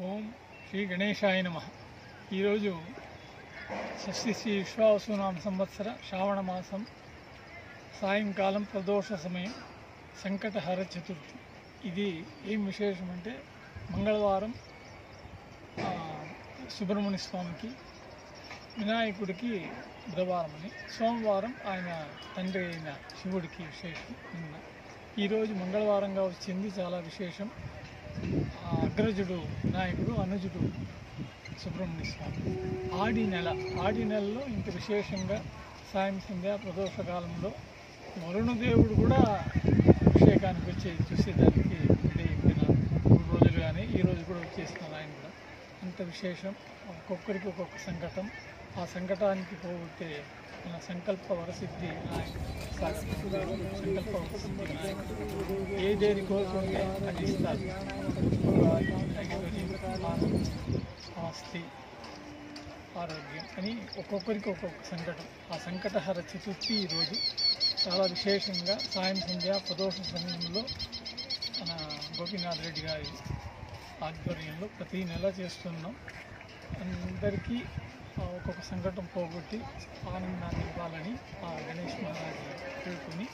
ఓం శ్రీ గణేశాయ నమః. ఈరోజు షష్ఠి శ్రీ విశ్వావసునామ సంవత్సర శ్రావణ మాసం సాయంకాలం ప్రదోష సమయం సంకటహర చతుర్థి. ఇది ఏం విశేషం అంటే మంగళవారం సుబ్రహ్మణ్య స్వామికి, వినాయకుడికి బుధవారం అని, సోమవారం ఆయన తండ్రి అయిన శివుడికి విశేషం. ఈరోజు మంగళవారంగా వచ్చింది, చాలా విశేషం. అగ్రజుడు వినాయకుడు, అనుజుడు సుబ్రహ్మణ్య స్వామి. ఆడి నెలలో ఇంత విశేషంగా సాయం సంధ్య ప్రదోషకాలంలో వరుణదేవుడు కూడా అభిషేకానికి వచ్చేది చూసేదానికి అయిపోయిన 3 రోజులు, కానీ ఈరోజు కూడా వచ్చేస్తున్నారు ఆయన కూడా. అంత విశేషం. ఒక్కొక్కరికి ఒక్కొక్క సంకటం. ఆ సంకటానికి పోతే మన సంకల్ప వరసిద్ధి సంకల్ప వరసిద్ధి ఏదేది కోరుకుంటే అది ఇస్తారు. ఆస్తి, ఆరోగ్యం అని ఒక్కొక్కరికి ఒక్కొక్క సంకటం. ఆ సంకటహర చతుర్థి ఈరోజు చాలా విశేషంగా సాయం సంధ్య ప్రదోష సమయంలో మన గోపీనాథ్ రెడ్డి గారి ఆధ్వర్యంలో ప్రతి నెల చేస్తున్నాం. అందరికీ ఒక్కొక్క సంకటం పోగొట్టి ఆనందాన్ని ఇవ్వాలని ఆ గణేష్ మహారాజు కోరుకుని